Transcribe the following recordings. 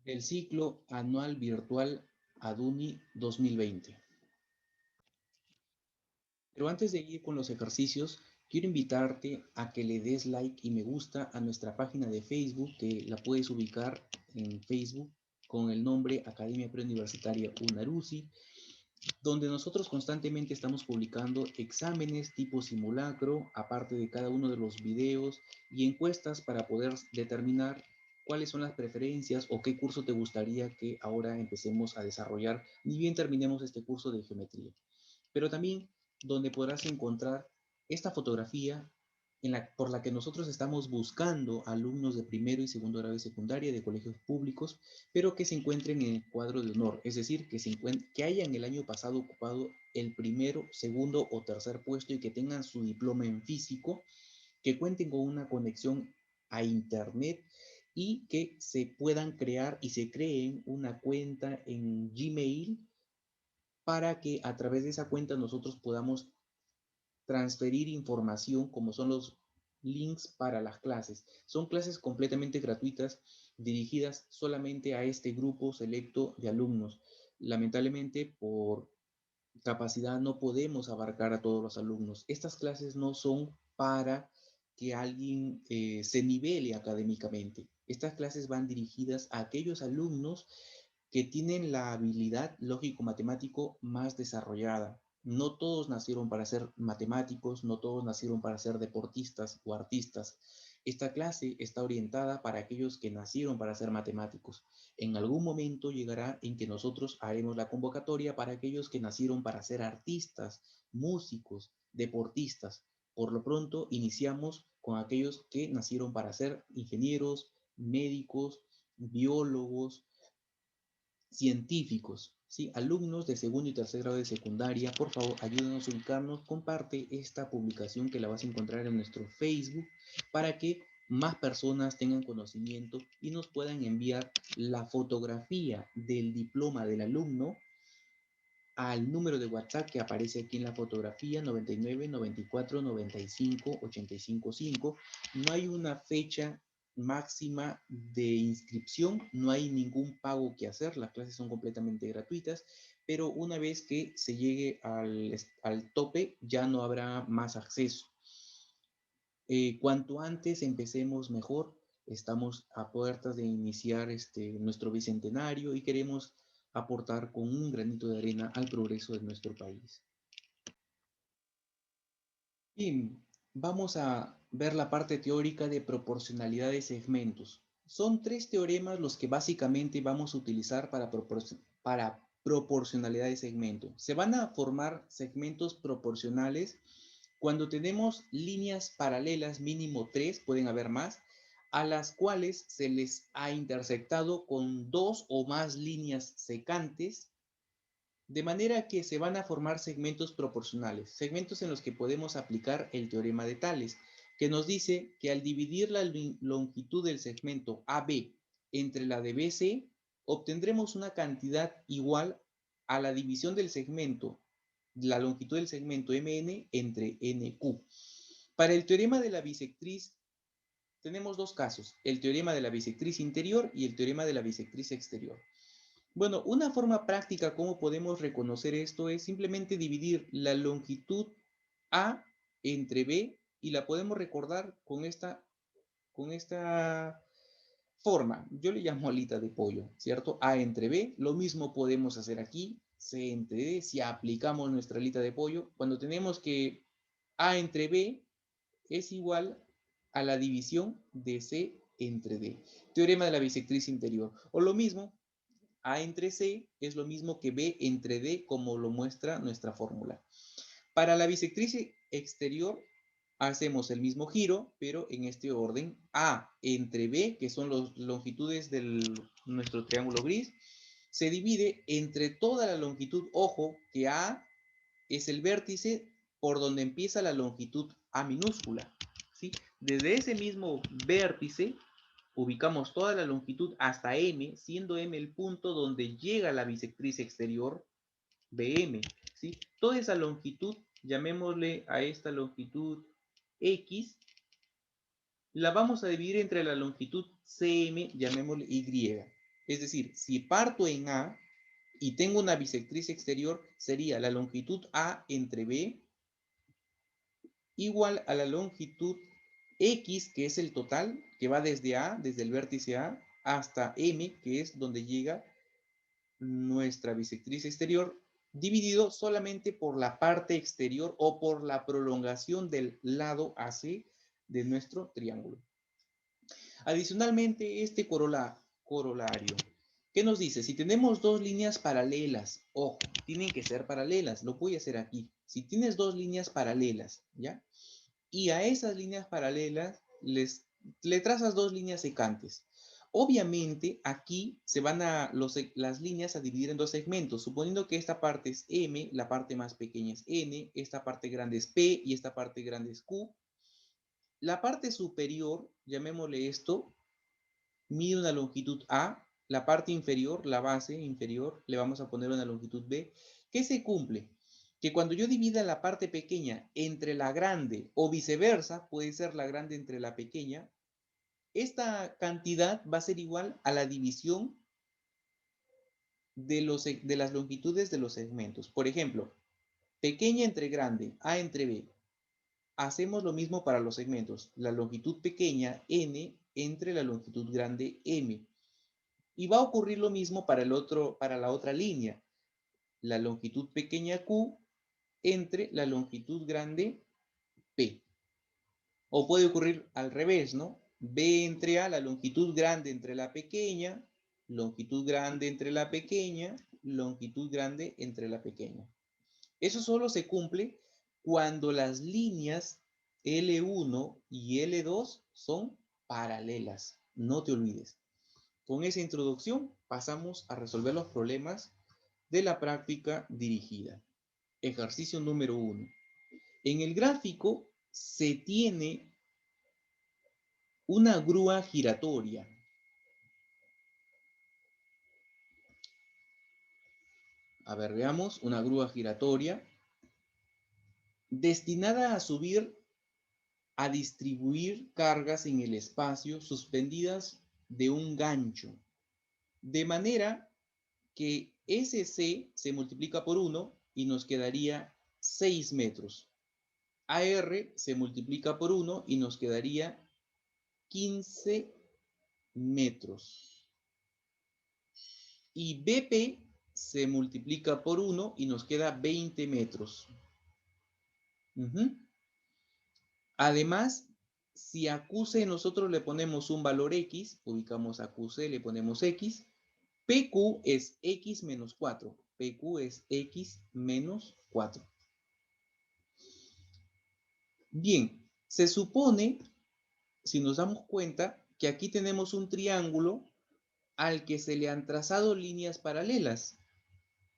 del ciclo anual virtual ADUNI 2020. Pero antes de ir con los ejercicios, quiero invitarte a que le des like y me gusta a nuestra página de Facebook, que la puedes ubicar en Facebook con el nombre Academia Preuniversitaria UNARUCI, donde nosotros constantemente estamos publicando exámenes tipo simulacro, aparte de cada uno de los videos y encuestas para poder determinar cuáles son las preferencias o qué curso te gustaría que ahora empecemos a desarrollar, ni bien terminemos este curso de geometría. Pero también donde podrás encontrar esta fotografía por la que nosotros estamos buscando alumnos de primero y segundo grado de secundaria de colegios públicos, pero que se encuentren en el cuadro de honor, es decir, que hayan el año pasado ocupado el primero, segundo o tercer puesto y que tengan su diploma en físico, que cuenten con una conexión a internet y que se puedan crear y se creen una cuenta en Gmail para que a través de esa cuenta nosotros podamos transferir información como son los links para las clases. Son clases completamente gratuitas dirigidas solamente a este grupo selecto de alumnos. Lamentablemente, por capacidad no podemos abarcar a todos los alumnos. Estas clases no son para que alguien se nivele académicamente. Estas clases van dirigidas a aquellos alumnos que tienen la habilidad lógico-matemático más desarrollada. No todos nacieron para ser matemáticos, no todos nacieron para ser deportistas o artistas. Esta clase está orientada para aquellos que nacieron para ser matemáticos. En algún momento llegará en que nosotros haremos la convocatoria para aquellos que nacieron para ser artistas, músicos, deportistas. Por lo pronto, iniciamos con aquellos que nacieron para ser ingenieros, médicos, biólogos, científicos, ¿sí? Alumnos de segundo y tercer grado de secundaria, por favor, ayúdenos a ubicarnos, comparte esta publicación que la vas a encontrar en nuestro Facebook para que más personas tengan conocimiento y nos puedan enviar la fotografía del diploma del alumno al número de WhatsApp que aparece aquí en la fotografía 99 94 95 85 5. No hay una fecha máxima de inscripción, no hay ningún pago que hacer, las clases son completamente gratuitas, pero una vez que se llegue al tope ya no habrá más acceso. Cuanto antes empecemos mejor, estamos a puertas de iniciar nuestro bicentenario y queremos aportar con un granito de arena al progreso de nuestro país. Bien, vamos a ver la parte teórica de proporcionalidad de segmentos. Son tres teoremas los que básicamente vamos a utilizar para proporcionalidad de segmento. Se van a formar segmentos proporcionales cuando tenemos líneas paralelas mínimo 3, pueden haber más, a las cuales se les ha intersectado con dos o más líneas secantes, de manera que se van a formar segmentos proporcionales, segmentos en los que podemos aplicar el teorema de Tales, que nos dice que al dividir la longitud del segmento AB entre la de BC, obtendremos una cantidad igual a la división del segmento, la longitud del segmento MN entre NQ. Para el teorema de la bisectriz tenemos dos casos, el teorema de la bisectriz interior y el teorema de la bisectriz exterior. Bueno, una forma práctica como podemos reconocer esto es simplemente dividir la longitud A entre B y la podemos recordar con esta forma. Yo le llamo alita de pollo, ¿cierto? A entre B, lo mismo podemos hacer aquí, C entre D, si aplicamos nuestra alita de pollo, cuando tenemos que A entre B es igual a la división de C entre D. Teorema de la bisectriz interior. O lo mismo, A entre C es lo mismo que B entre D, como lo muestra nuestra fórmula. Para la bisectriz exterior hacemos el mismo giro, pero en este orden. A entre B, que son las longitudes de nuestro triángulo gris, se divide entre toda la longitud. Ojo que A es el vértice por donde empieza la longitud A minúscula, ¿sí? Desde ese mismo vértice ubicamos toda la longitud hasta M, siendo M el punto donde llega la bisectriz exterior BM, ¿sí? Toda esa longitud, llamémosle a esta longitud X, la vamos a dividir entre la longitud CM, llamémosle Y. Es decir, si parto en A y tengo una bisectriz exterior, sería la longitud A entre B igual a la longitud X, que es el total, que va desde A, desde el vértice A, hasta M, que es donde llega nuestra bisectriz exterior, dividido solamente por la parte exterior o por la prolongación del lado AC de nuestro triángulo. Adicionalmente, este corolario, ¿qué nos dice? Si tenemos dos líneas paralelas, ojo, tienen que ser paralelas, lo voy a hacer aquí. Si tienes dos líneas paralelas, ¿ya? Y a esas líneas paralelas le trazas dos líneas secantes. Obviamente, aquí se van las líneas a dividir en dos segmentos, suponiendo que esta parte es M, la parte más pequeña es N, esta parte grande es P y esta parte grande es Q. La parte superior, llamémosle esto, mide una longitud A, la parte inferior, la base inferior, le vamos a poner una longitud B. ¿Qué se cumple? Que cuando yo divida la parte pequeña entre la grande o viceversa, puede ser la grande entre la pequeña, esta cantidad va a ser igual a la división de las longitudes de los segmentos. Por ejemplo, pequeña entre grande, A entre B. Hacemos lo mismo para los segmentos. La longitud pequeña, N, entre la longitud grande, M. Y va a ocurrir lo mismo para la otra línea. La longitud pequeña Q entre la longitud grande P. O puede ocurrir al revés, ¿no? B entre A, la longitud grande entre la pequeña, longitud grande entre la pequeña, longitud grande entre la pequeña. Eso solo se cumple cuando las líneas L1 y L2 son paralelas. No te olvides. Con esa introducción pasamos a resolver los problemas de la práctica dirigida. Ejercicio número 1. En el gráfico se tiene una grúa giratoria. A ver, veamos, una grúa giratoria destinada a distribuir cargas en el espacio suspendidas de un gancho, de manera que SC se multiplica por 1 y nos quedaría 6 metros. AR se multiplica por 1 y nos quedaría 15 metros. Y BP se multiplica por 1 y nos queda 20 metros. Además, si a QC nosotros le ponemos un valor X, ubicamos a QC, le ponemos X, PQ es X menos 4. PQ es X menos 4. Bien, se supone, si nos damos cuenta, que aquí tenemos un triángulo al que se le han trazado líneas paralelas.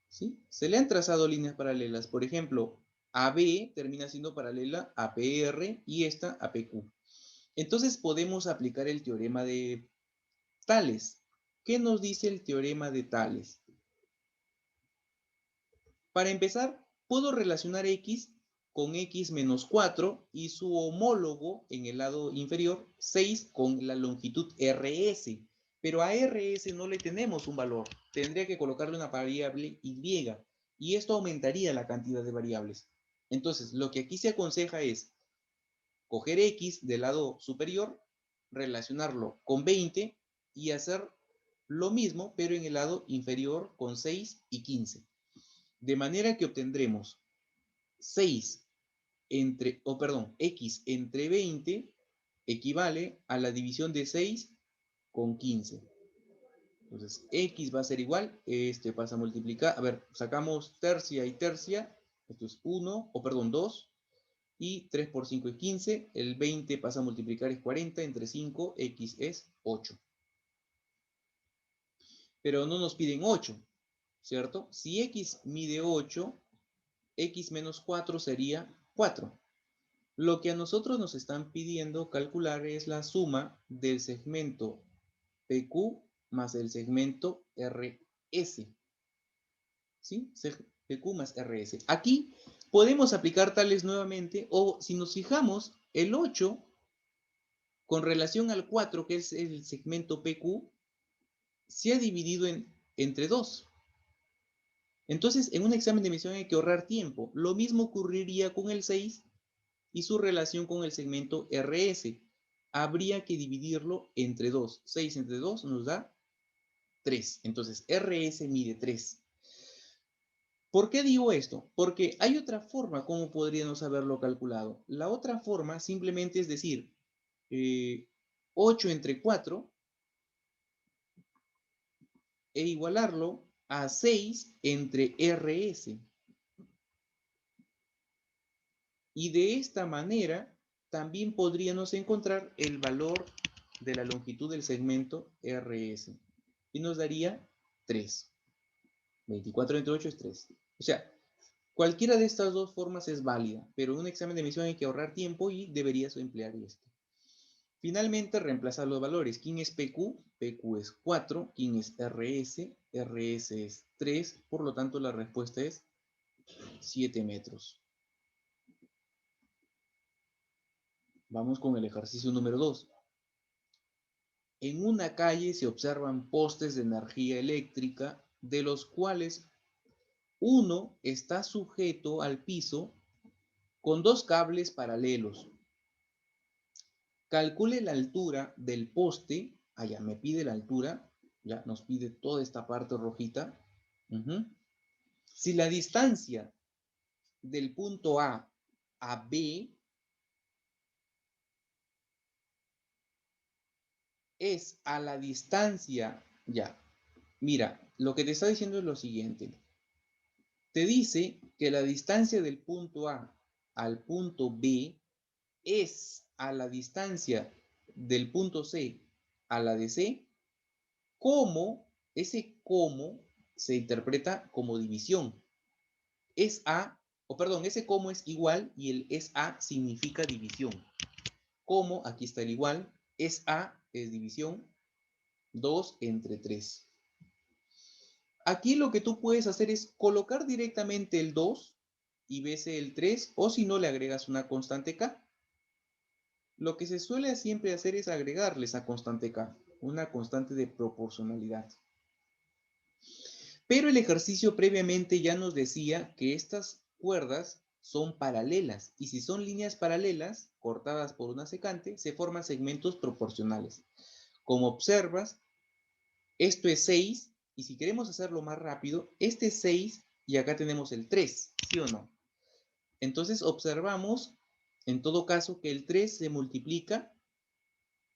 ¿Sí? Se le han trazado líneas paralelas. Por ejemplo, AB termina siendo paralela a PR y esta a PQ. Entonces podemos aplicar el teorema de Tales. ¿Qué nos dice el teorema de Tales? Para empezar, puedo relacionar X con X menos 4 y su homólogo en el lado inferior, 6, con la longitud RS. Pero a RS no le tenemos un valor. Tendría que colocarle una variable Y. Y esto aumentaría la cantidad de variables. Entonces, lo que aquí se aconseja es coger X del lado superior, relacionarlo con 20 y hacer lo mismo, pero en el lado inferior con 6 y 15. De manera que obtendremos 6 X entre 20 equivale a la división de 6 con 15. Entonces, X va a ser igual, este pasa a multiplicar, a ver, sacamos tercia y tercia, esto es 2, y 3 por 5 es 15, el 20 pasa a multiplicar es 40, entre 5, X es 8. Pero no nos piden 8, ¿cierto? Si X mide 8, X menos 4 sería 4. Lo que a nosotros nos están pidiendo calcular es la suma del segmento PQ más el segmento RS. ¿Sí? PQ más RS. Aquí podemos aplicar tales nuevamente, o si nos fijamos, el 8 con relación al 4, que es el segmento PQ, se ha dividido entre 2. Entonces, en un examen de admisión hay que ahorrar tiempo. Lo mismo ocurriría con el 6 y su relación con el segmento RS. Habría que dividirlo entre 2. 6 entre 2 nos da 3. Entonces, RS mide 3. ¿Por qué digo esto? Porque hay otra forma como podríamos haberlo calculado. La otra forma simplemente es decir, 8 entre 4 e igualarlo a 6 entre RS. Y de esta manera también podríamos encontrar el valor de la longitud del segmento RS. Y nos daría 3. 24 entre 8 es 3. O sea, cualquiera de estas dos formas es válida, pero en un examen de admisión hay que ahorrar tiempo y deberías emplear esto. Finalmente, reemplazar los valores. ¿Quién es PQ? PQ es 4. ¿Quién es RS? RS es 3. Por lo tanto, la respuesta es 7 metros. Vamos con el ejercicio número 2. En una calle se observan postes de energía eléctrica, de los cuales uno está sujeto al piso con dos cables paralelos. Calcule la altura del poste. Allá me pide la altura. Ya nos pide toda esta parte rojita. Si la distancia del punto A a B es a la distancia, ya, mira, lo que te está diciendo es lo siguiente. Te dice que la distancia del punto A al punto B es a la distancia del punto C a la de C, como ese como se interpreta como división. Es A, o perdón, ese como es igual y el es A significa división. Como, aquí está el igual, es A es división, 2 entre 3. Aquí lo que tú puedes hacer es colocar directamente el 2 y ves el 3, o si no le agregas una constante K. Lo que se suele siempre hacer es agregarle esa constante K, una constante de proporcionalidad. Pero el ejercicio previamente ya nos decía que estas cuerdas son paralelas, y si son líneas paralelas cortadas por una secante, se forman segmentos proporcionales. Como observas, esto es 6, y si queremos hacerlo más rápido, este es 6 y acá tenemos el 3, ¿sí o no? Entonces observamos, en todo caso, que el 3 se multiplica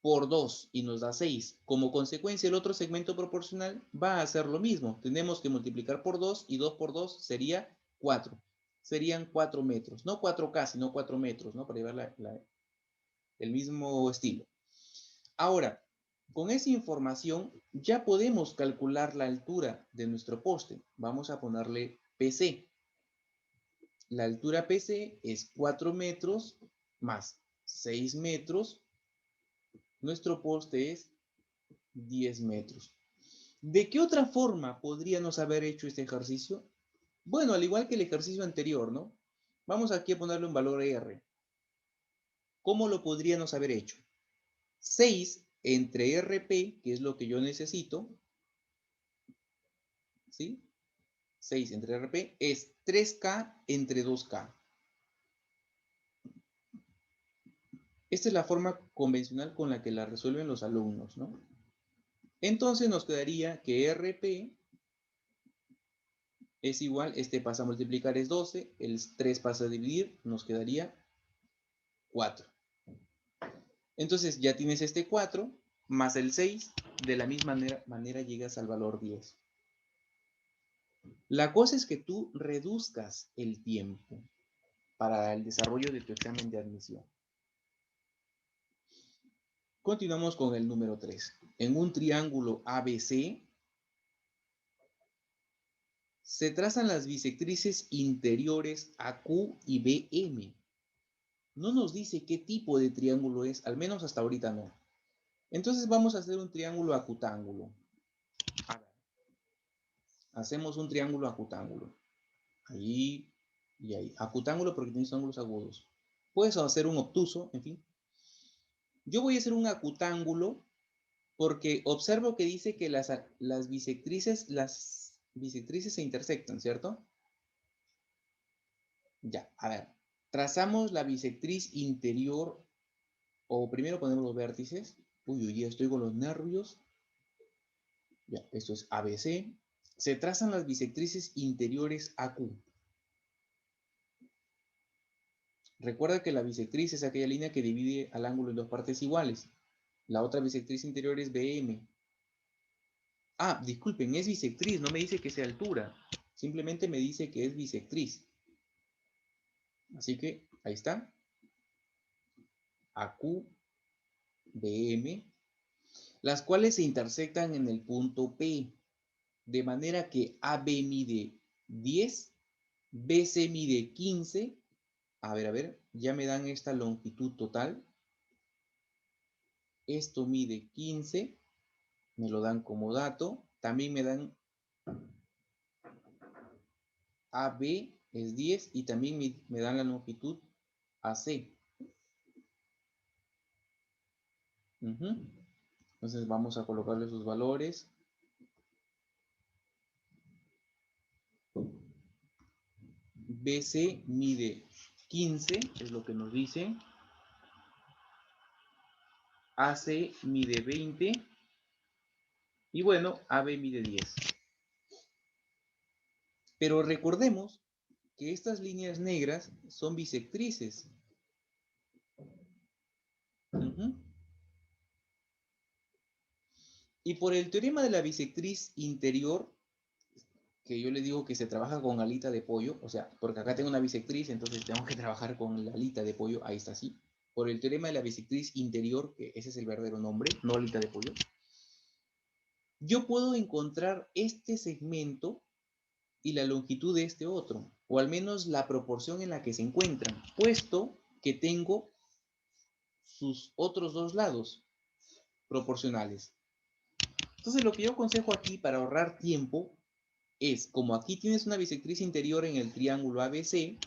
por 2 y nos da 6. Como consecuencia, el otro segmento proporcional va a hacer lo mismo. Tenemos que multiplicar por 2 y 2 por 2 sería 4. Serían 4 metros. No 4K, sino 4 metros, ¿no? Para llevar el mismo estilo. Ahora, con esa información ya podemos calcular la altura de nuestro poste. Vamos a ponerle PC. La altura PC es 4 metros más 6 metros. Nuestro poste es 10 metros. ¿De qué otra forma podríamos haber hecho este ejercicio? Bueno, al igual que el ejercicio anterior, ¿no? Vamos aquí a ponerle un valor R. ¿Cómo lo podríamos haber hecho? 6 entre RP, que es lo que yo necesito, ¿sí? 6 entre RP es 3K entre 2K. Esta es la forma convencional con la que la resuelven los alumnos, ¿no? Entonces nos quedaría que RP es igual, este pasa a multiplicar es 12, el 3 pasa a dividir, nos quedaría 4. Entonces ya tienes este 4 más el 6, de la misma manera llegas al valor 10. La cosa es que tú reduzcas el tiempo para el desarrollo de tu examen de admisión. Continuamos con el número 3. En un triángulo ABC se trazan las bisectrices interiores AQ y BM. No nos dice qué tipo de triángulo es, al menos hasta ahorita no. Entonces vamos a hacer un triángulo acutángulo. Hacemos un triángulo acutángulo. Ahí y ahí. Acutángulo porque tiene ángulos agudos. Puedes hacer un obtuso, en fin. Yo voy a hacer un acutángulo Porque observo que dice que las bisectrices se intersectan, ¿cierto? Ya, a ver. Trazamos la bisectriz interior, o primero ponemos los vértices. Uy, uy, ya estoy con los nervios. Ya, esto es ABC. Se trazan las bisectrices interiores AQ. Recuerda que la bisectriz es aquella línea que divide al ángulo en dos partes iguales. La otra bisectriz interior es BM. Ah, disculpen, es bisectriz, no me dice que sea altura. Simplemente me dice que es bisectriz. Así que ahí está. AQ, BM, las cuales se intersectan en el punto P. De manera que AB mide 10, BC mide 15. A ver, ya me dan esta longitud total. Esto mide 15, me lo dan como dato. También me dan AB es 10 y también me dan la longitud AC. Entonces vamos a colocarle sus valores. BC mide 15, es lo que nos dice. AC mide 20. Y bueno, AB mide 10. Pero recordemos que estas líneas negras son bisectrices. Y por el teorema de la bisectriz interior, que yo le digo que se trabaja con alita de pollo, o sea, porque acá tengo una bisectriz, entonces tengo que trabajar con la alita de pollo, ahí está así. Por el teorema de la bisectriz interior, que ese es el verdadero nombre, no alita de pollo, yo puedo encontrar este segmento y la longitud de este otro, o al menos la proporción en la que se encuentran, puesto que tengo sus otros dos lados proporcionales. Entonces lo que yo aconsejo aquí para ahorrar tiempo es, como aquí tienes una bisectriz interior en el triángulo ABC,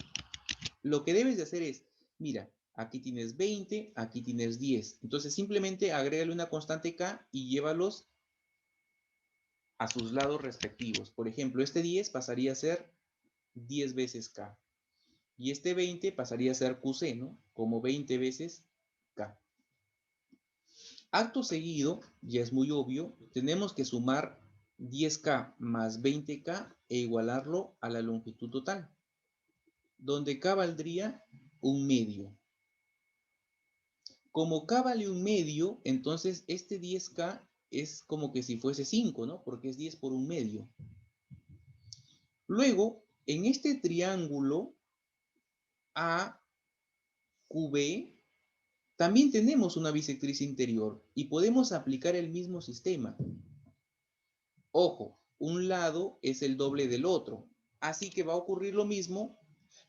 lo que debes de hacer es, mira, aquí tienes 20, aquí tienes 10. Entonces simplemente agrégale una constante K y llévalos a sus lados respectivos. Por ejemplo, este 10 pasaría a ser 10 veces K. Y este 20 pasaría a ser QC, ¿no? Como 20 veces K. Acto seguido, ya es muy obvio, tenemos que sumar 10K más 20K e igualarlo a la longitud total, donde K valdría un medio. Como K vale un medio, entonces este 10K es como que si fuese 5, ¿no? Porque es 10 por un medio. Luego, en este triángulo AQB, también tenemos una bisectriz interior y podemos aplicar el mismo sistema. Ojo, un lado es el doble del otro, así que va a ocurrir lo mismo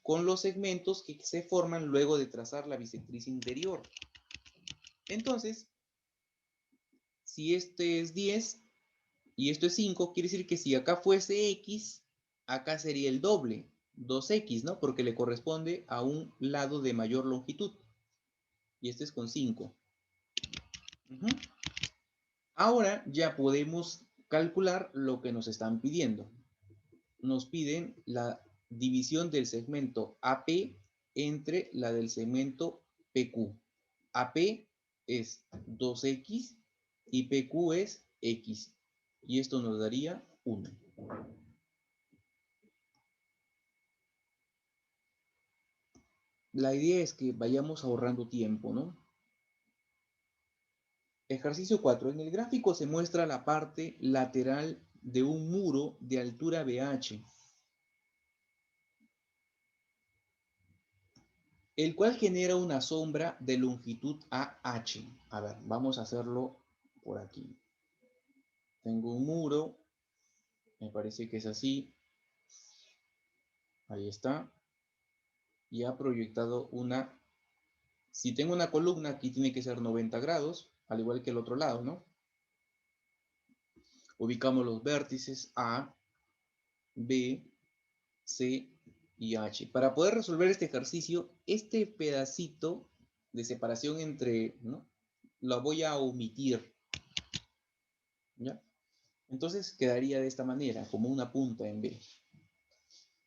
con los segmentos que se forman luego de trazar la bisectriz interior. Entonces, si este es 10 y esto es 5, quiere decir que si acá fuese X, acá sería el doble, 2X, ¿no? Porque le corresponde a un lado de mayor longitud. Y este es con 5. Ahora ya podemos calcular lo que nos están pidiendo. Nos piden la división del segmento AP entre la del segmento PQ. AP es 2X y PQ es X. Y esto nos daría 1. La idea es que vayamos ahorrando tiempo, ¿no? Ejercicio 4. En el gráfico se muestra la parte lateral de un muro de altura BH, el cual genera una sombra de longitud AH. A ver, vamos a hacerlo por aquí. Tengo un muro, me parece que es así. Ahí está. Y ha proyectado una... Si tengo una columna, aquí tiene que ser 90 grados, al igual que el otro lado, ¿no? Ubicamos los vértices A, B, C y H. Para poder resolver este ejercicio, este pedacito de separación entre, ¿no? Lo voy a omitir. ¿ya? Entonces quedaría de esta manera, como una punta en B.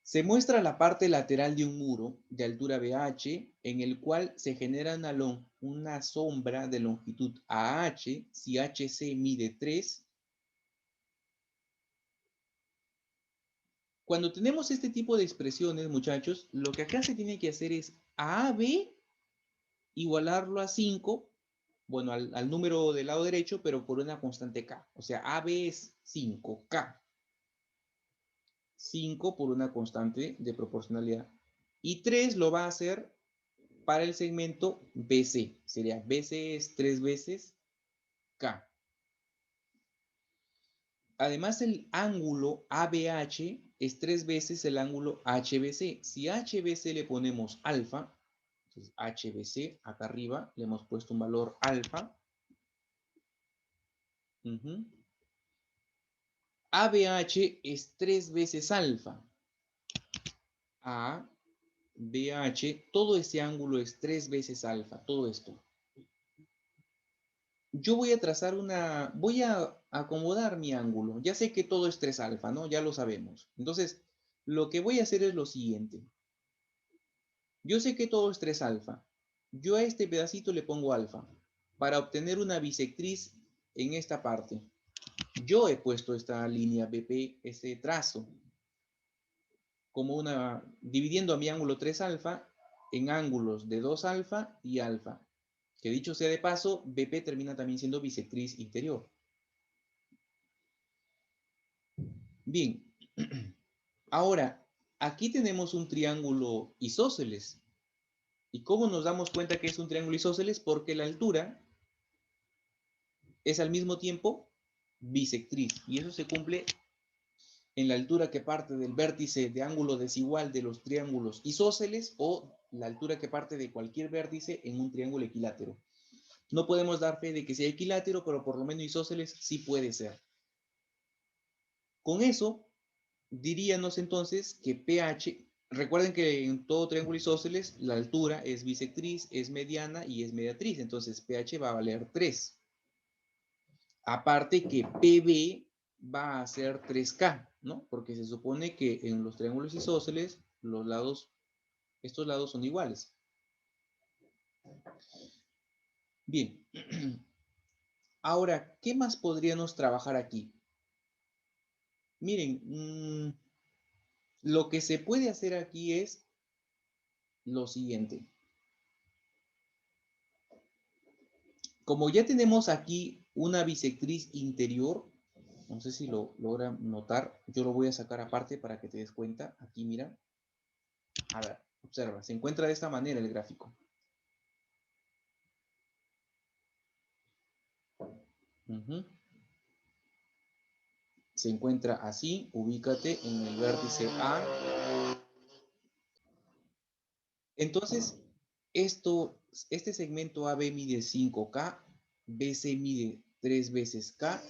Se muestra la parte lateral de un muro de altura BH en el cual se genera una sombra de longitud AH si HC mide 3. Cuando tenemos este tipo de expresiones, muchachos, lo que acá se tiene que hacer es a AB igualarlo a 5, bueno, al número del lado derecho, pero por una constante K. O sea, AB es 5K. 5 por una constante de proporcionalidad. Y 3 lo va a hacer para el segmento BC. Sería BC es 3 veces K. Además, el ángulo ABH es 3 veces el ángulo HBC. Si HBC le ponemos alfa, entonces HBC, acá arriba le hemos puesto un valor alfa. ABH es 3 veces alfa. ABH, todo ese ángulo es 3 veces alfa, todo esto. Yo voy a trazar voy a acomodar mi ángulo. Ya sé que todo es 3 alfa, ¿no? Ya lo sabemos. Entonces, lo que voy a hacer es lo siguiente. Yo sé que todo es 3 alfa. Yo a este pedacito le pongo alfa para obtener una bisectriz en esta parte. Yo he puesto esta línea BP, ese trazo, como dividiendo a mi ángulo 3 alfa en ángulos de 2 alfa y alfa. Que dicho sea de paso, BP termina también siendo bisectriz interior. Bien, ahora, aquí tenemos un triángulo isósceles. ¿Y cómo nos damos cuenta que es un triángulo isósceles? Porque la altura es al mismo tiempo bisectriz. Y eso se cumple en la altura que parte del vértice de ángulo desigual de los triángulos isósceles o la altura que parte de cualquier vértice en un triángulo equilátero. No podemos dar fe de que sea equilátero, pero por lo menos isósceles sí puede ser. Con eso, diríamos entonces que pH, recuerden que en todo triángulo isósceles la altura es bisectriz, es mediana y es mediatriz, entonces pH va a valer 3. Aparte que PB va a ser 3K, ¿no? Porque se supone que en los triángulos isósceles estos lados son iguales. Bien. Ahora, ¿qué más podríamos trabajar aquí? Miren, lo que se puede hacer aquí es lo siguiente. Como ya tenemos aquí una bisectriz interior, no sé si lo logran notar, yo lo voy a sacar aparte para que te des cuenta. Aquí, mira. A ver, observa, se encuentra de esta manera el gráfico. Se encuentra así, ubícate en el vértice A. Entonces, este segmento AB mide 5K, BC mide 3 veces K,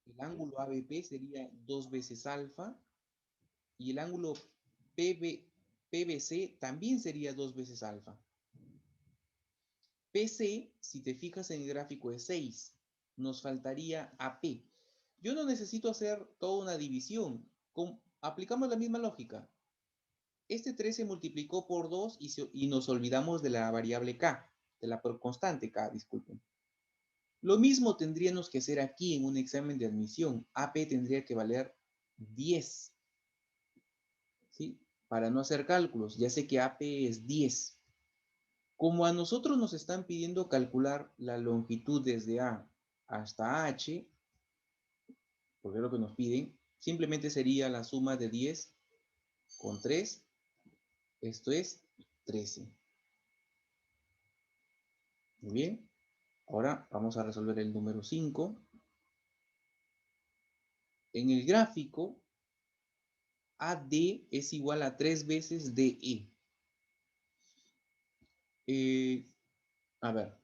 el ángulo ABP sería 2 veces alfa, y el ángulo PBC también sería 2 veces alfa. PC, si te fijas en el gráfico, es 6. Nos faltaría AP. Yo no necesito hacer toda una división. Aplicamos la misma lógica. Este 3 se multiplicó por 2 y nos olvidamos de la variable K, de la constante K, disculpen. Lo mismo tendríamos que hacer aquí en un examen de admisión. AP tendría que valer 10. ¿Sí? Para no hacer cálculos, ya sé que AP es 10. Como a nosotros nos están pidiendo calcular la longitud desde A hasta H, porque es lo que nos piden, simplemente sería la suma de 10 con 3, esto es 13. Muy bien, ahora vamos a resolver el número 5. En el gráfico, AD es igual a 3 veces DE. A ver,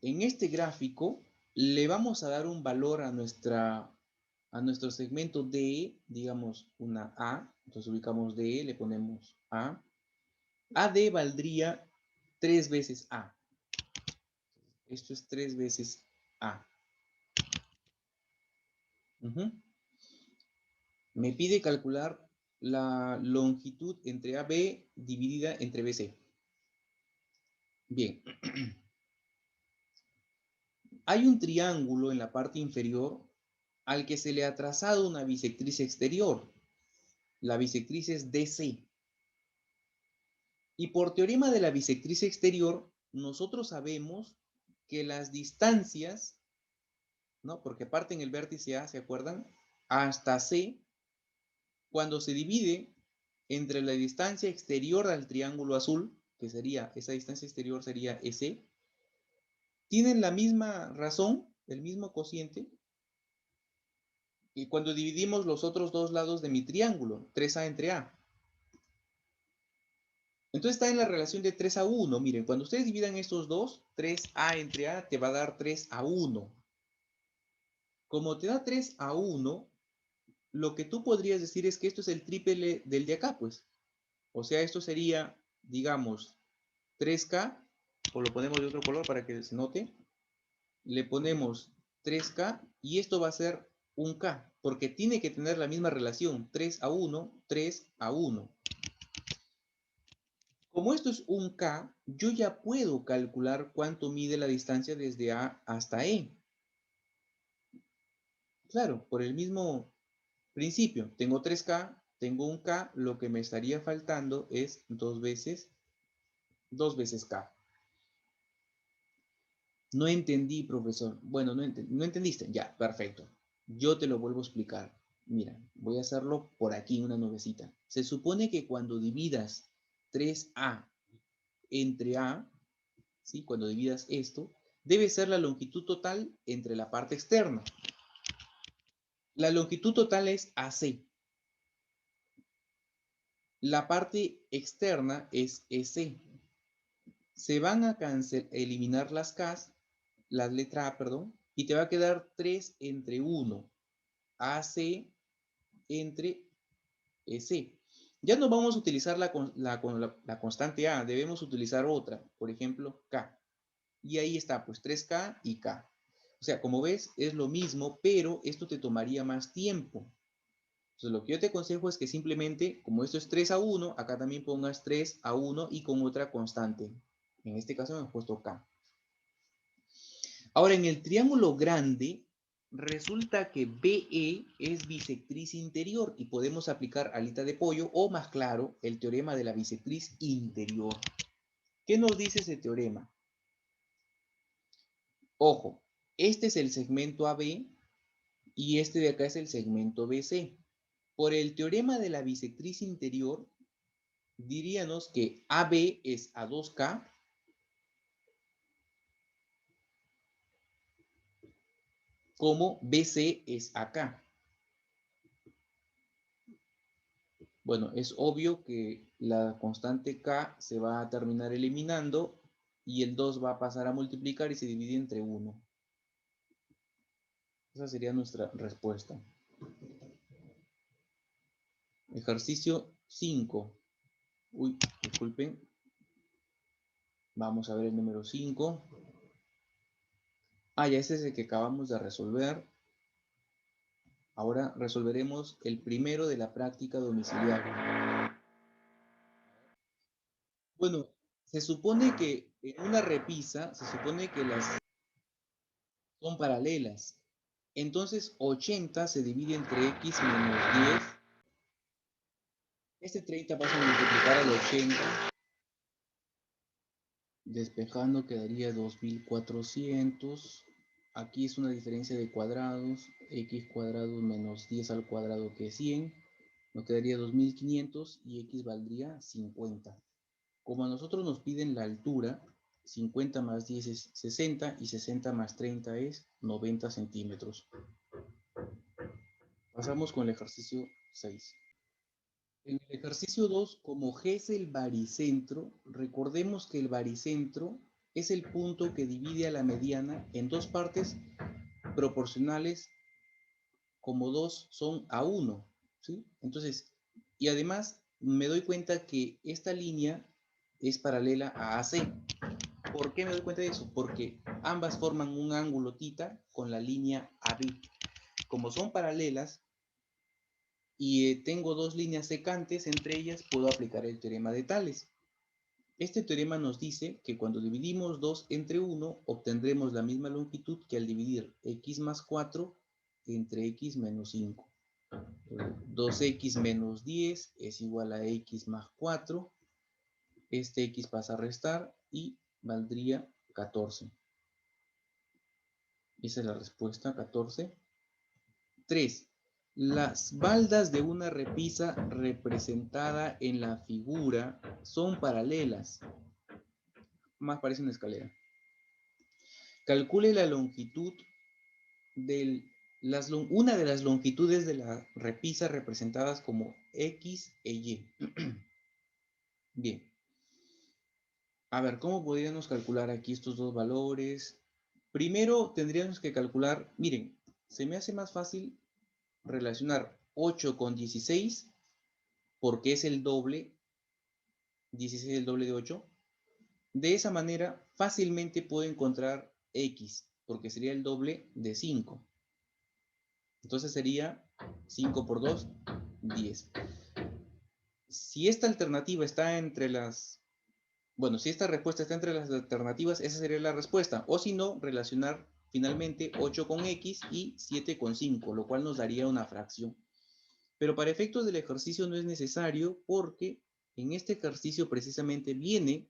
en este gráfico le vamos a dar un valor a nuestro segmento DE, digamos una A, entonces ubicamos DE, le ponemos A. AD valdría 3 veces A. Esto es 3 veces A. Me pide calcular la longitud entre AB dividida entre BC. Bien. Hay un triángulo en la parte inferior al que se le ha trazado una bisectriz exterior. La bisectriz es DC. Y por teorema de la bisectriz exterior, nosotros sabemos que las distancias, ¿no? Porque parten el vértice A, ¿se acuerdan? Hasta C, cuando se divide entre la distancia exterior al triángulo azul, que sería, esa distancia exterior sería EC, tienen la misma razón, el mismo cociente, y cuando dividimos los otros dos lados de mi triángulo, 3A entre A. Entonces está en la relación de 3 a 1. Miren, cuando ustedes dividan estos dos, 3A entre A te va a dar 3 a 1. Como te da 3 a 1, lo que tú podrías decir es que esto es el triple del de acá, pues. O sea, esto sería, digamos, 3K, o lo ponemos de otro color para que se note. Le ponemos 3K y esto va a ser un K, porque tiene que tener la misma relación, 3 a 1, 3 a 1. Como esto es un K, yo ya puedo calcular cuánto mide la distancia desde A hasta E. Claro, por el mismo principio. Tengo 3K, tengo un K, lo que me estaría faltando es 2 veces K. No entendí, profesor. Bueno, no entendiste. Ya, perfecto. Yo te lo vuelvo a explicar. Mira, voy a hacerlo por aquí, una nubecita. Se supone que cuando dividas 3A entre A, ¿sí? Cuando dividas esto, debe ser la longitud total entre la parte externa. La longitud total es AC. La parte externa es EC. Se van a eliminar las K's, la letra A, perdón, y te va a quedar 3 entre 1. AC entre EC. Ya no vamos a utilizar la constante A, debemos utilizar otra, por ejemplo, K. Y ahí está, pues 3K y K. O sea, como ves, es lo mismo, pero esto te tomaría más tiempo. Entonces, lo que yo te aconsejo es que simplemente, como esto es 3 a 1, acá también pongas 3 a 1 y con otra constante. En este caso me he puesto K. Ahora, en el triángulo grande, resulta que BE es bisectriz interior y podemos aplicar alita de pollo o, más claro, el teorema de la bisectriz interior. ¿Qué nos dice ese teorema? Ojo, este es el segmento AB y este de acá es el segmento BC. Por el teorema de la bisectriz interior, diríamos que AB es a 2K como BC es acá. Bueno, es obvio que la constante K se va a terminar eliminando y el 2 va a pasar a multiplicar y se divide entre 1. Esa sería nuestra respuesta. Ejercicio 5. Uy, disculpen. Vamos a ver el número 5. Ah, ya ese es el que acabamos de resolver. Ahora resolveremos el primero de la práctica domiciliaria. Bueno, se supone que en una repisa, se supone que las son paralelas. Entonces 80 se divide entre x menos 10. Este 30 vas a multiplicar al 80. Despejando quedaría 2400. Aquí es una diferencia de cuadrados. X cuadrado menos 10 al cuadrado, que es 100. Nos quedaría 2500 y x valdría 50. Como a nosotros nos piden la altura, 50 más 10 es 60 y 60 más 30 es 90 centímetros. Pasamos con el ejercicio 6. En el ejercicio 2, como G es el baricentro, recordemos que el baricentro es el punto que divide a la mediana en dos partes proporcionales, como 2 son a 1, ¿sí? Entonces, y además me doy cuenta que esta línea es paralela a AC. ¿Por qué me doy cuenta de eso? Porque ambas forman un ángulo θ con la línea AB. Como son paralelas y tengo dos líneas secantes, entre ellas puedo aplicar el teorema de Tales. Este teorema nos dice que cuando dividimos 2 entre 1, obtendremos la misma longitud que al dividir x más 4 entre x menos 5. 2x menos 10 es igual a x más 4. Este x pasa a restar y valdría 14. Esa es la respuesta, 14. 3. Las baldas de una repisa representada en la figura son paralelas. Más parece una escalera. Calcule la longitud una de las longitudes de la repisa representadas como X e Y. Bien. A ver, ¿cómo podríamos calcular aquí estos dos valores? Primero tendríamos que calcular, miren, se me hace más fácil relacionar 8 con 16 porque es el doble, 16 es el doble de 8. De esa manera fácilmente puedo encontrar X porque sería el doble de 5. Entonces sería 5 por 2, 10. Si esta alternativa está entre las... Bueno, si esta respuesta está entre las alternativas, esa sería la respuesta. O si no, relacionar finalmente 8 con X y 7 con 5, lo cual nos daría una fracción. Pero para efectos del ejercicio no es necesario porque en este ejercicio precisamente viene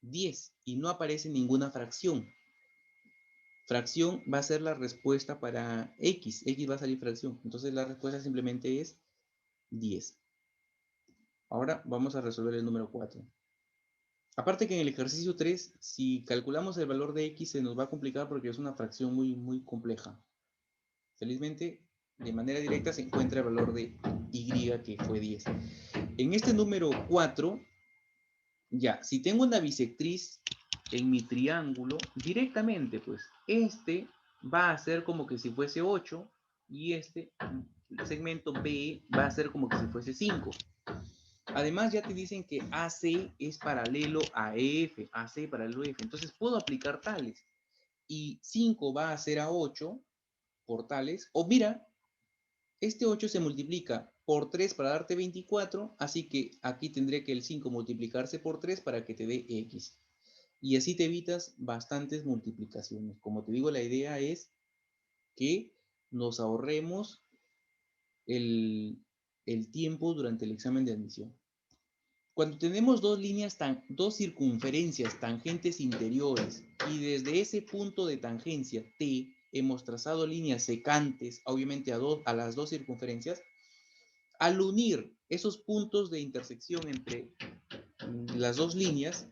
10 y no aparece ninguna fracción. Fracción va a ser la respuesta para X. X va a salir fracción. Entonces la respuesta simplemente es 10. Ahora vamos a resolver el número 4. Aparte que en el ejercicio 3, si calculamos el valor de X, se nos va a complicar porque es una fracción muy compleja. Felizmente, de manera directa se encuentra el valor de Y, que fue 10. En este número 4, ya, si tengo una bisectriz en mi triángulo, directamente, pues, este va a ser como que si fuese 8 y este segmento B va a ser como que si fuese 5. Además, ya te dicen que AC es paralelo a EF, AC paralelo a EF. Entonces, puedo aplicar tales. Y 5 va a ser a 8 por tales. O mira, este 8 se multiplica por 3 para darte 24. Así que aquí tendría que el 5 multiplicarse por 3 para que te dé X. Y así te evitas bastantes multiplicaciones. Como te digo, la idea es que nos ahorremos el tiempo durante el examen de admisión. Cuando tenemos dos circunferencias tangentes interiores y desde ese punto de tangencia T hemos trazado líneas secantes, obviamente a las dos circunferencias, al unir esos puntos de intersección entre las dos líneas,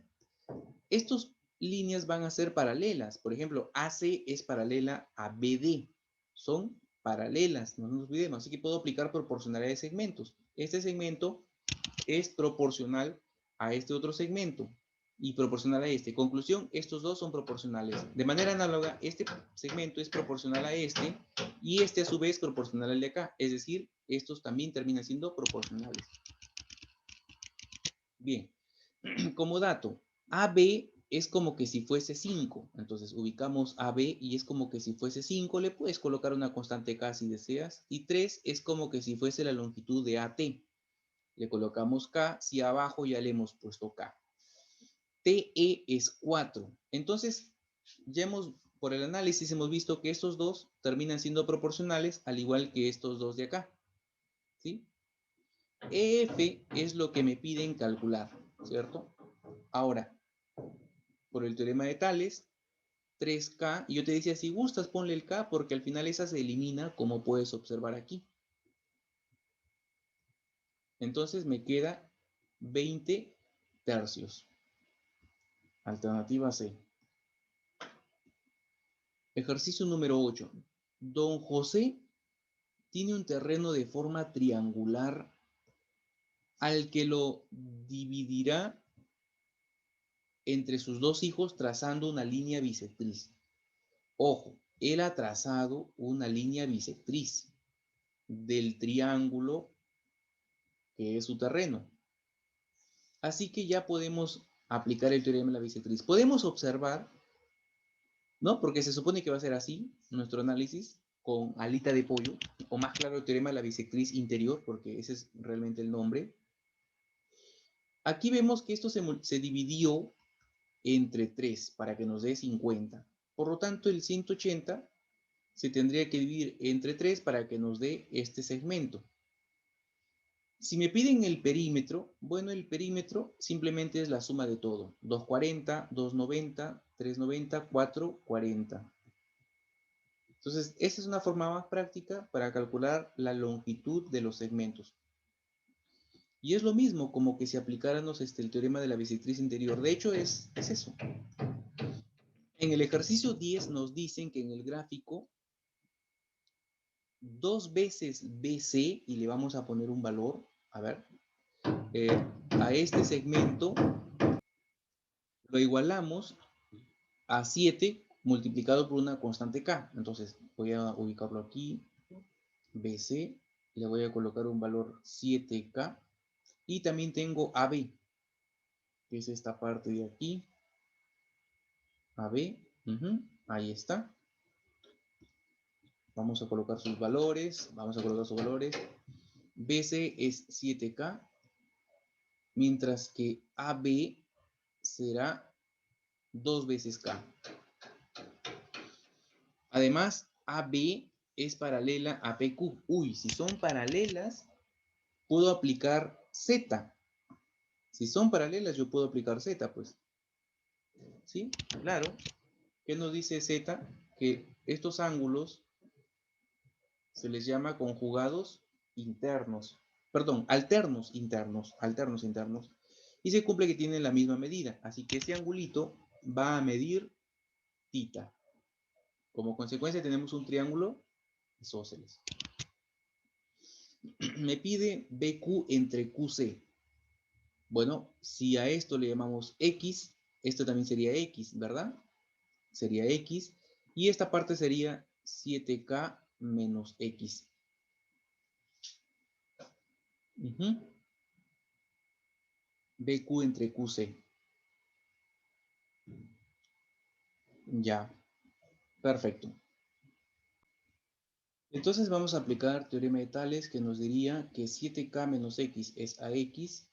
estas líneas van a ser paralelas. Por ejemplo, AC es paralela a BD. Son paralelas, no nos olvidemos. Así que puedo aplicar proporcionalidad de segmentos. Este segmento es proporcional a este otro segmento y proporcional a este. Conclusión, estos dos son proporcionales. De manera análoga, este segmento es proporcional a este y este a su vez proporcional al de acá. Es decir, estos también terminan siendo proporcionales. Bien, como dato, AB es como que si fuese 5. Entonces ubicamos AB y es como que si fuese 5. Le puedes colocar una constante K si deseas. Y 3 es como que si fuese la longitud de AT. Le colocamos K, si abajo ya le hemos puesto K. TE es 4. Entonces, por el análisis hemos visto que estos dos terminan siendo proporcionales, al igual que estos dos de acá. ¿Sí? EF es lo que me piden calcular, ¿cierto? Ahora, por el teorema de Tales, 3K, y yo te decía, si gustas ponle el K, porque al final esa se elimina, como puedes observar aquí. Entonces me queda 20 tercios. Alternativa C. Ejercicio número 8. Don José tiene un terreno de forma triangular al que lo dividirá entre sus dos hijos trazando una línea bisectriz. Ojo, él ha trazado una línea bisectriz del triángulo que es su terreno. Así que ya podemos aplicar el teorema de la bisectriz. Podemos observar, ¿no? Porque se supone que va a ser así nuestro análisis con alita de pollo, o más claro, el teorema de la bisectriz interior, porque ese es realmente el nombre. Aquí vemos que esto se dividió entre 3 para que nos dé 50. Por lo tanto, el 180 se tendría que dividir entre 3 para que nos dé este segmento. Si me piden el perímetro, bueno, el perímetro simplemente es la suma de todo. 240, 290, 390, 440. Entonces, esta es una forma más práctica para calcular la longitud de los segmentos. Y es lo mismo como que si aplicáramos el teorema de la bisectriz interior. De hecho, es eso. En el ejercicio 10 nos dicen que en el gráfico 2 veces BC, y le vamos a poner un valor, a ver, a este segmento lo igualamos a 7 multiplicado por una constante K. Entonces voy a ubicarlo aquí, BC, le voy a colocar un valor 7K, y también tengo AB, que es esta parte de aquí, AB, ahí está. Vamos a colocar sus valores, BC es 7K, mientras que AB será 2 veces K. Además, AB es paralela a PQ. Uy, si son paralelas, puedo aplicar Z. Si son paralelas, yo puedo aplicar Z, pues. ¿Sí? Claro. ¿Qué nos dice Z? Que estos ángulos se les llama conjugados internos. Perdón, alternos internos. Alternos internos. Y se cumple que tienen la misma medida. Así que ese angulito va a medir θ. Como consecuencia tenemos un triángulo isósceles. Me pide BQ entre QC. Bueno, si a esto le llamamos X, esto también sería X, ¿verdad? Sería X. Y esta parte sería 7K menos X. BQ entre QC. Ya, perfecto. Entonces vamos a aplicar teorema de Tales, que nos diría que 7K menos X es AX,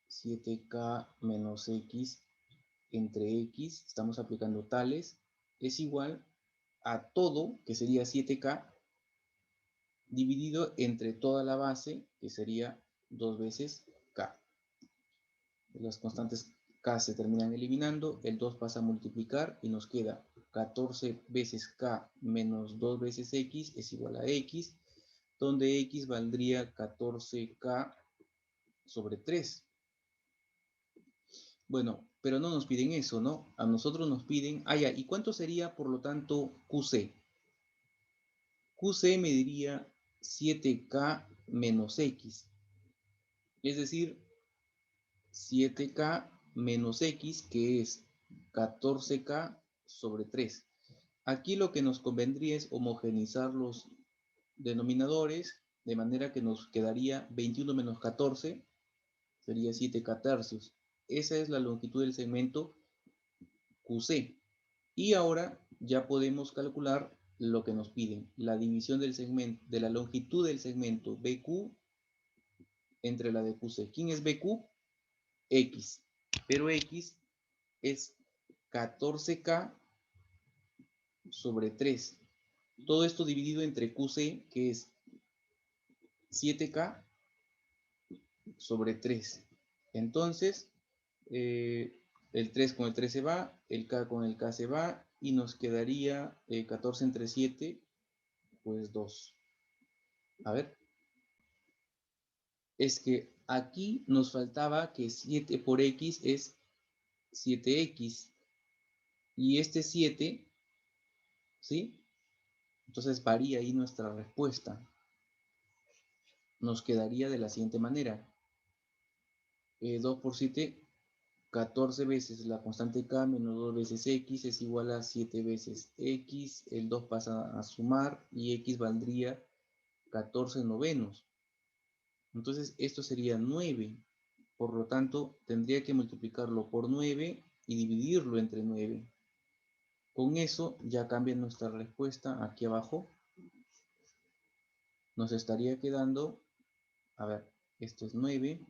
7K menos X entre X, estamos aplicando Tales, es igual a todo, que sería 7K, dividido entre toda la base, que sería 2 veces K. Las constantes K se terminan eliminando, el 2 pasa a multiplicar y nos queda 14 veces K menos 2 veces X es igual a X, donde X valdría 14K sobre 3. Bueno, pero no nos piden eso, ¿no? A nosotros nos piden, ya, ¿y cuánto sería, por lo tanto, QC? QC me diría 7K menos X, es decir, 7K menos X, que es 14K sobre 3. Aquí lo que nos convendría es homogeneizar los denominadores, de manera que nos quedaría 21 menos 14, sería 7K tercios. Esa es la longitud del segmento QC. Y ahora ya podemos calcular lo que nos piden, la división del segmento, de la longitud del segmento BQ entre la de QC. ¿Quién es BQ? X. Pero X es 14K sobre 3. Todo esto dividido entre QC, que es 7K sobre 3. Entonces, el 3 con el 3 se va, el K con el K se va, y nos quedaría 14 entre 7, pues 2. A ver, es que aquí nos faltaba que 7 por X es 7X, y este 7, ¿sí? Entonces varía ahí nuestra respuesta. Nos quedaría de la siguiente manera. 2 por 7, 14 veces la constante K menos 2 veces X es igual a 7 veces X. El 2 pasa a sumar y X valdría 14 novenos. Entonces esto sería 9. Por lo tanto, tendría que multiplicarlo por 9 y dividirlo entre 9. Con eso ya cambia nuestra respuesta aquí abajo. Nos estaría quedando, a ver, esto es 9.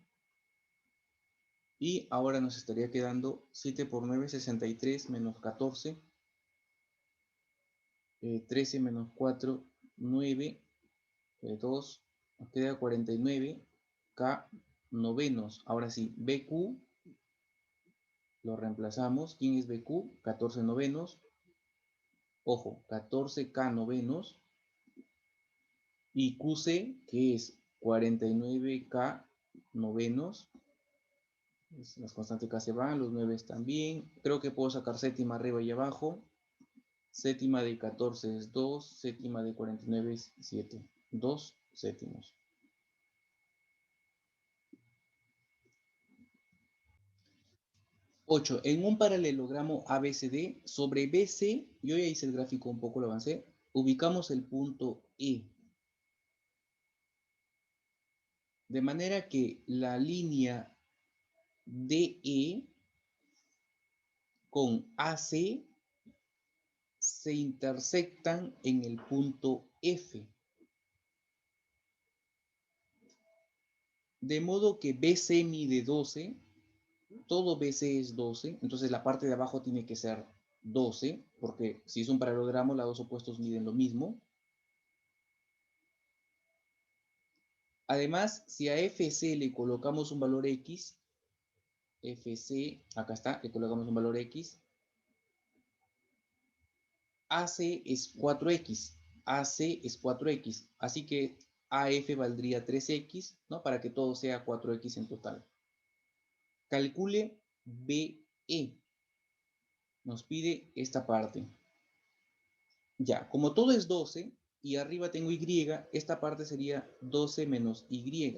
Y ahora nos estaría quedando 7 por 9, 63 menos 14. 13 menos 4, 9. 2, nos queda 49. K novenos. Ahora sí, BQ lo reemplazamos. ¿Quién es BQ? 14 novenos. Ojo, 14K novenos. Y QC, que es 49K novenos. Las constantes K se van, los 9 están bien. Creo que puedo sacar séptima arriba y abajo. Séptima de 14 es 2, séptima de 49 es 7. 2 séptimos. 8. En un paralelogramo ABCD, sobre BC, yo ya hice el gráfico, un poco lo avancé, ubicamos el punto E. De manera que la línea DE con AC se intersectan en el punto F. De modo que BC mide 12, todo BC es 12, entonces la parte de abajo tiene que ser 12, porque si es un paralelogramo, los dos opuestos miden lo mismo. Además, si a FC le colocamos un valor X, FC, acá está, le colocamos un valor X, AC es 4X, AC es 4X, así que AF valdría 3X, ¿no? Para que todo sea 4X en total. Calcule BE, nos pide esta parte. Ya, como todo es 12 y arriba tengo Y, esta parte sería 12 menos Y.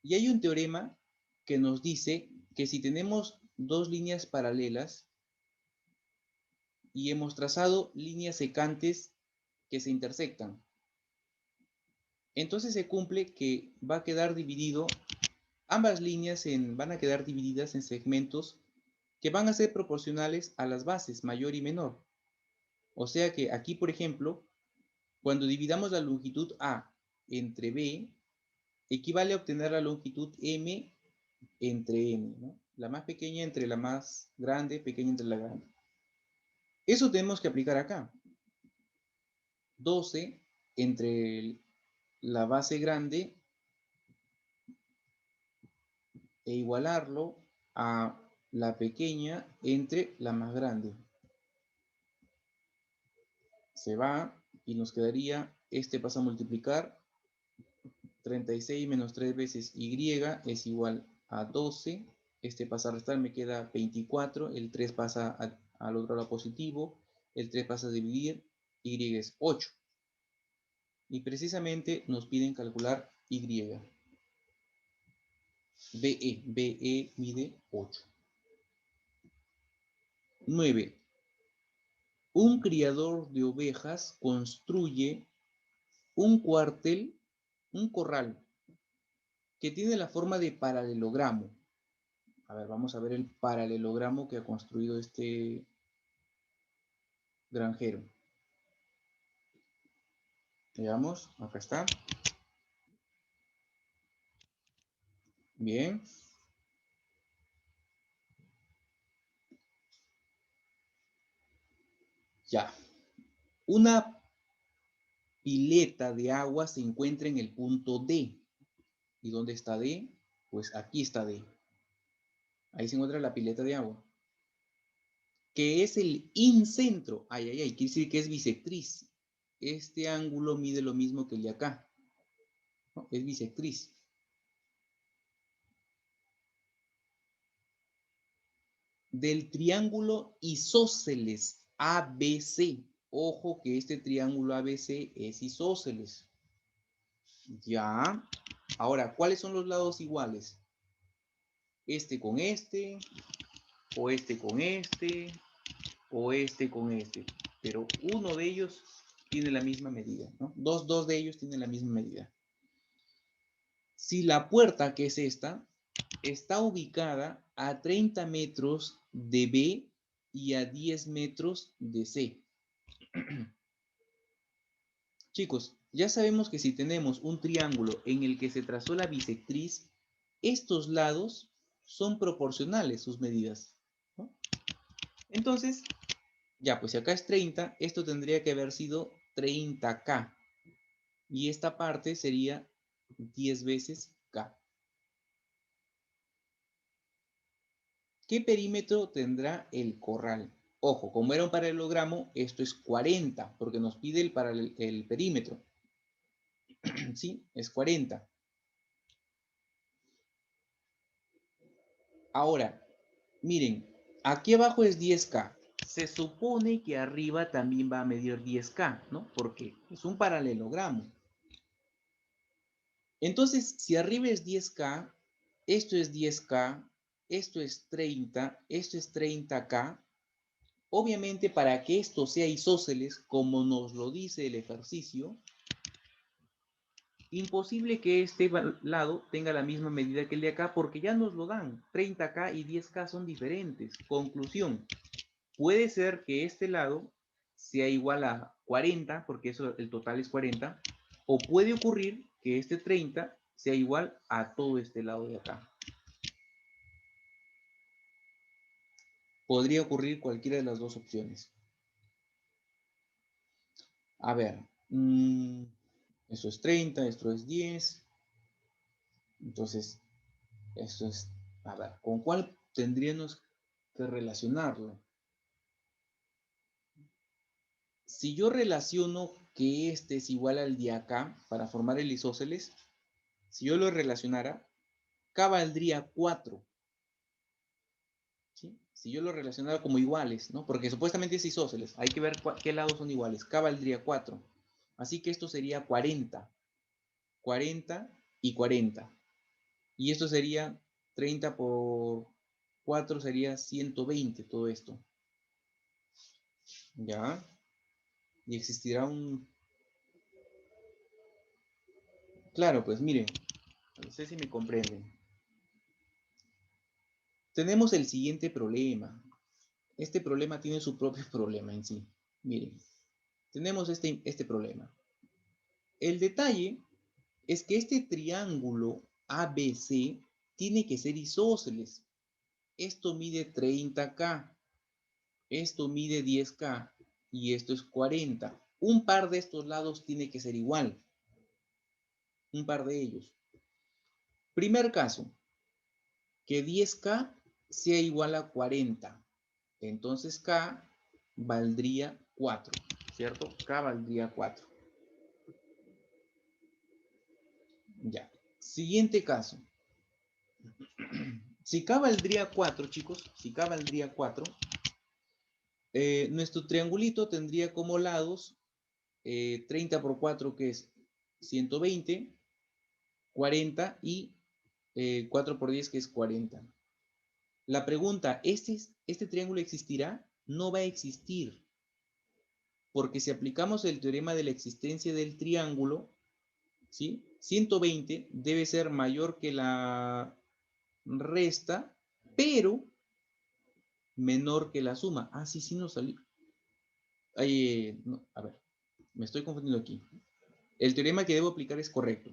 Y hay un teorema que nos dice que si tenemos dos líneas paralelas y hemos trazado líneas secantes que se intersectan, entonces se cumple que va a quedar dividido, ambas líneas van a quedar divididas en segmentos que van a ser proporcionales a las bases, mayor y menor. O sea que aquí, por ejemplo, cuando dividamos la longitud A entre B, equivale a obtener la longitud M entre M, ¿no? La más pequeña entre la más grande, pequeña entre la grande. Eso tenemos que aplicar acá. 12 entre la base grande e igualarlo a la pequeña entre la más grande. Se va y nos quedaría, este pasa a multiplicar, 36 menos 3 veces Y es igual a 12, este pasa a restar, me queda 24, el 3 pasa al otro lado positivo, el 3 pasa a dividir, Y es 8. Y precisamente nos piden calcular Y. BE mide 8. 9. Un criador de ovejas construye un cuartel, un corral, que tiene la forma de paralelogramo. A ver, vamos a ver el paralelogramo que ha construido este granjero. Veamos, acá está. Bien. Ya. Una pileta de agua se encuentra en el punto D. ¿Y dónde está D? Pues aquí está D. Ahí se encuentra la pileta de agua. Que es el incentro. Ay, ay, ay, quiere decir que es bisectriz. Este ángulo mide lo mismo que el de acá. ¿No? Es bisectriz. Del triángulo isósceles ABC. Ojo que este triángulo ABC es isósceles. Ya. Ahora, ¿cuáles son los lados iguales? Este con este, o este con este, o este con este. Pero uno de ellos tiene la misma medida, ¿no? Dos de ellos tienen la misma medida. Si la puerta, que es esta, está ubicada a 30 metros de B y a 10 metros de C. Chicos, ya sabemos que si tenemos un triángulo en el que se trazó la bisectriz, estos lados son proporcionales sus medidas, ¿no? Entonces, ya, pues si acá es 30, esto tendría que haber sido 30K. Y esta parte sería 10 veces K. ¿Qué perímetro tendrá el corral? Ojo, como era un paralelogramo, esto es 40, porque nos pide el perímetro. ¿Sí? Es 40. Ahora, miren, aquí abajo es 10K. Se supone que arriba también va a medir 10K, ¿no? Porque es un paralelogramo. Entonces, si arriba es 10K, esto es 10K, esto es 30, esto es 30K. Obviamente, para que esto sea isósceles, como nos lo dice el ejercicio, imposible que este lado tenga la misma medida que el de acá, porque ya nos lo dan. 30K y 10K son diferentes. Conclusión, puede ser que este lado sea igual a 40, porque eso, el total es 40, o puede ocurrir que este 30 sea igual a todo este lado de acá. Podría ocurrir cualquiera de las dos opciones. A ver, eso es 30, esto es 10. Entonces, esto es, a ver, ¿con cuál tendríamos que relacionarlo? Si yo relaciono que este es igual al de acá para formar el isósceles, si yo lo relacionara, K valdría 4. ¿Sí? Si yo lo relacionara como iguales, ¿no? Porque supuestamente es isósceles, hay que ver qué lados son iguales. K valdría 4. Así que esto sería 40. 40 y 40. Y esto sería 30 por 4 sería 120 todo esto. ¿Ya? Y existirá un... Claro, pues miren, no sé si me comprenden. Tenemos el siguiente problema. Este problema tiene su propio problema en sí. Miren, tenemos este problema. El detalle es que este triángulo ABC tiene que ser isósceles. Esto mide 30K, esto mide 10K y esto es 40. Un par de estos lados tiene que ser igual. Un par de ellos. Primer caso, que 10K sea igual a 40. Entonces K valdría 4, ¿cierto? K valdría 4. Ya. Siguiente caso. Si K valdría 4, chicos, si K valdría 4, nuestro triangulito tendría como lados 30 por 4, que es 120, 40 y 4 por 10, que es 40. La pregunta, ¿este triángulo existirá? No va a existir, porque si aplicamos el teorema de la existencia del triángulo, ¿sí? 120 debe ser mayor que la resta, pero menor que la suma. Ah, sí, sí nos salió. No, a ver, me estoy confundiendo aquí. El teorema que debo aplicar es correcto.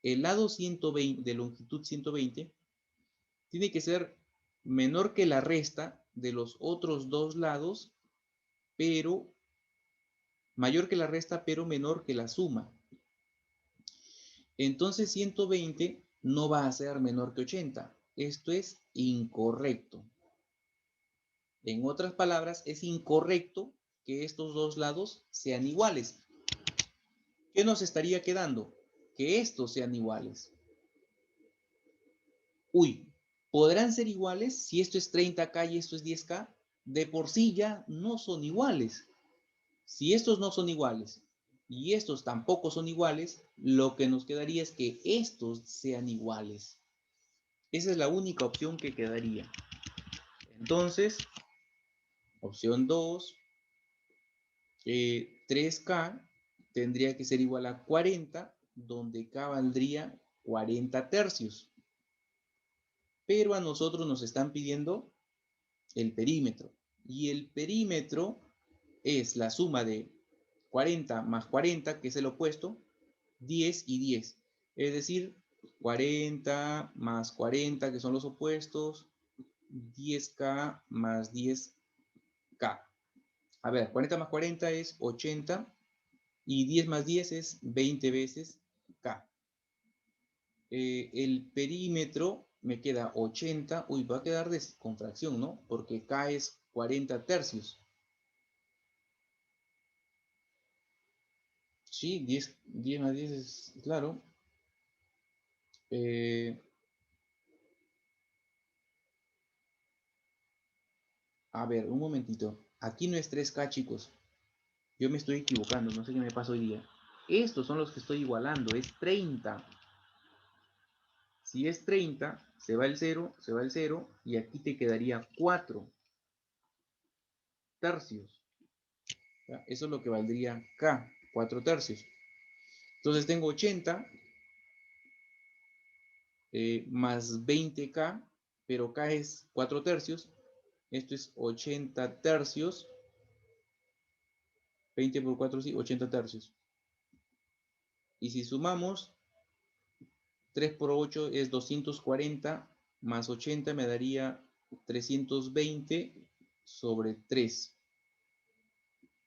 El lado 120, de longitud 120, tiene que ser menor que la resta de los otros dos lados, pero mayor que la resta, pero menor que la suma. Entonces 120 no va a ser menor que 80. Esto es incorrecto. En otras palabras, es incorrecto que estos dos lados sean iguales. ¿Qué nos estaría quedando? Que estos sean iguales. Uy, ¿podrán ser iguales si esto es 30K y esto es 10K? De por sí ya no son iguales. Si estos no son iguales y estos tampoco son iguales, lo que nos quedaría es que estos sean iguales. Esa es la única opción que quedaría. Entonces, opción 2, 3K tendría que ser igual a 40, donde K valdría 40 tercios. Pero a nosotros nos están pidiendo el perímetro. Y el perímetro es la suma de 40 más 40, que es el opuesto, 10 y 10. Es decir, 40 más 40, que son los opuestos, 10K más 10K. A ver, 40 más 40 es 80 y 10 más 10 es 20 veces K. El perímetro me queda 80, uy, va a quedar con fracción, ¿no? Porque K es 40 tercios. Sí, 10 más 10 es, claro. A ver, un momentito. Aquí no es 3K, chicos. Yo me estoy equivocando, no sé qué me pasa hoy día. Estos son los que estoy igualando, es 30. Si es 30, se va el 0, se va el 0, y aquí te quedaría 4 tercios. ¿Ya? Eso es lo que valdría K, 4 tercios. Entonces tengo 80 más 20K, pero K es 4 tercios. Esto es 80 tercios. 20 por 4, sí, 80 tercios. Y si sumamos, 3 por 8 es 240, más 80 me daría 320 sobre 3.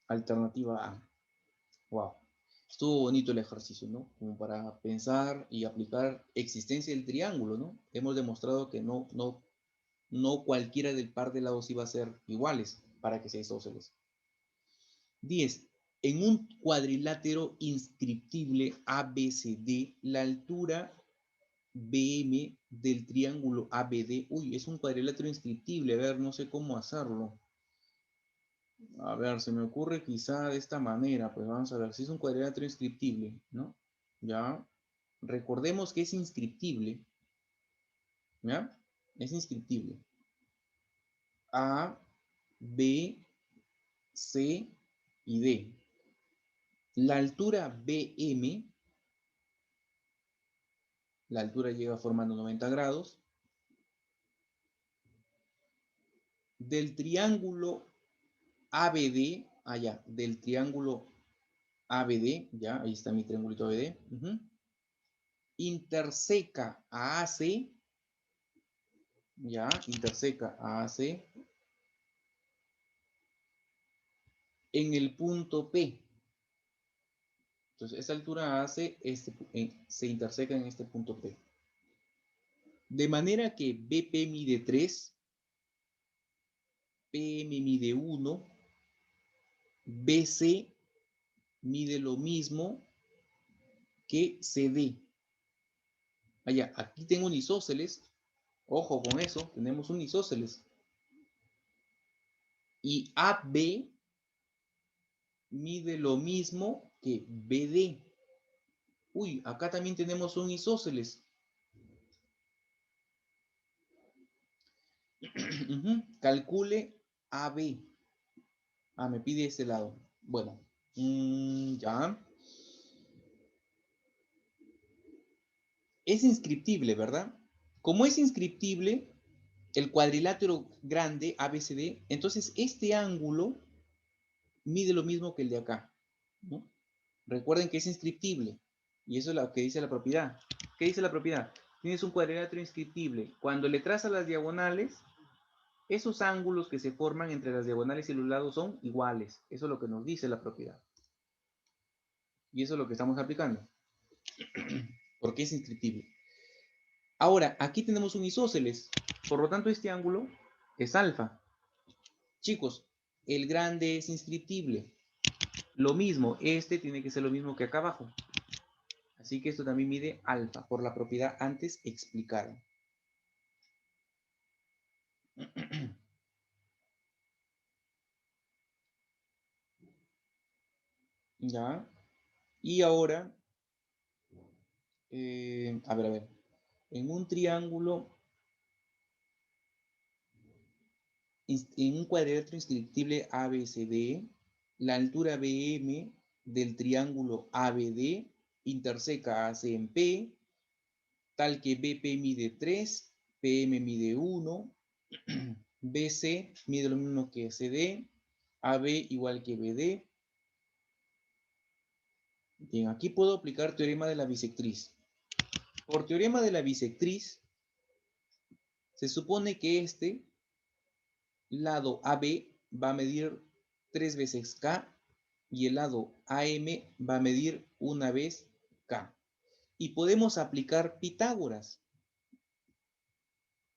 Alternativa A. Wow. Estuvo bonito el ejercicio, ¿no? Como para pensar y aplicar existencia del triángulo, ¿no? Hemos demostrado que no cualquiera del par de lados iba a ser iguales para que sea isósceles. 10. En un cuadrilátero inscriptible ABCD, la altura BM del triángulo ABD. Uy, es un cuadrilátero inscriptible. A ver, no sé cómo hacerlo. A ver, se me ocurre quizá de esta manera. Pues vamos a ver, si es un cuadrilátero inscriptible, ¿no? Ya. Recordemos que es inscriptible. ¿Ya? Es inscriptible. A, B, C y D. La altura BM, la altura llega formando 90 grados. Del triángulo ABD, allá, del triángulo ABD, ya, ahí está mi triangulito ABD, interseca a AC, ya, interseca a AC en el punto P. Entonces, esa altura AC se interseca en este punto P. De manera que BP mide 3, PM mide 1, BC mide lo mismo que CD. Allá, aquí tengo un isósceles. Ojo con eso, tenemos un isósceles. Y AB mide lo mismo que BD. Uy, acá también tenemos un isósceles. Calcule AB. Ah, me pide ese lado. Bueno, ya. Es inscriptible, ¿verdad? Como es inscriptible, el cuadrilátero grande ABCD, entonces este ángulo mide lo mismo que el de acá, ¿no? Recuerden que es inscriptible, y eso es lo que dice la propiedad. ¿Qué dice la propiedad? Tienes un cuadrilátero inscriptible. Cuando le trazas las diagonales, esos ángulos que se forman entre las diagonales y los lados son iguales. Eso es lo que nos dice la propiedad. Y eso es lo que estamos aplicando. Porque es inscriptible. Ahora, aquí tenemos un isósceles. Por lo tanto, este ángulo es alfa. Chicos, el grande es inscriptible. Lo mismo, este tiene que ser lo mismo que acá abajo. Así que esto también mide alfa, por la propiedad antes explicada. ¿Ya? Y ahora, a ver. En un triángulo, en un cuadrilátero inscriptible ABCD, la altura BM del triángulo ABD interseca AC en P, tal que BP mide 3, PM mide 1, BC mide lo mismo que CD, AB igual que BD. Bien, aquí puedo aplicar teorema de la bisectriz. Por teorema de la bisectriz, se supone que este lado AB va a medir 3 veces K y el lado AM va a medir una vez K. Y podemos aplicar Pitágoras.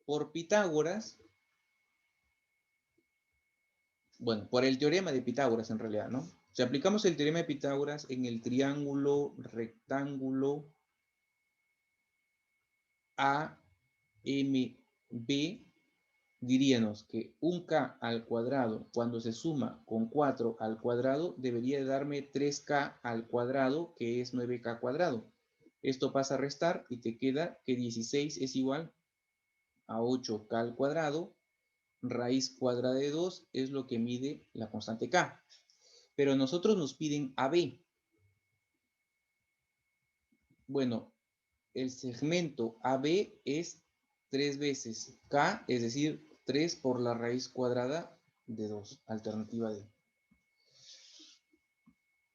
Por Pitágoras, bueno, por el teorema de Pitágoras en realidad, ¿no? Si aplicamos el teorema de Pitágoras en el triángulo rectángulo AMB, diríamos que un K al cuadrado cuando se suma con 4 al cuadrado debería darme 3K al cuadrado, que es 9K cuadrado. Esto pasa a restar y te queda que 16 es igual a 8K al cuadrado. Raíz cuadrada de 2 es lo que mide la constante K. Pero nosotros nos piden AB. Bueno, el segmento AB es 3 veces K, es decir, 3 por la raíz cuadrada de 2, alternativa D.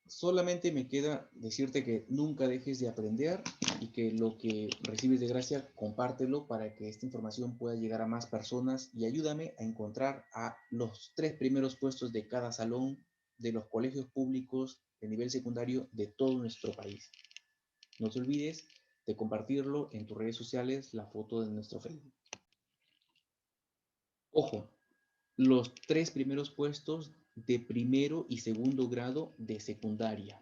Solamente me queda decirte que nunca dejes de aprender y que lo que recibes de gracia, compártelo para que esta información pueda llegar a más personas y ayúdame a encontrar a los 3 primeros puestos de cada salón de los colegios públicos de nivel secundario de todo nuestro país. No te olvides de compartirlo en tus redes sociales, la foto de nuestro Facebook. Ojo, los 3 primeros puestos de primero y segundo grado de secundaria.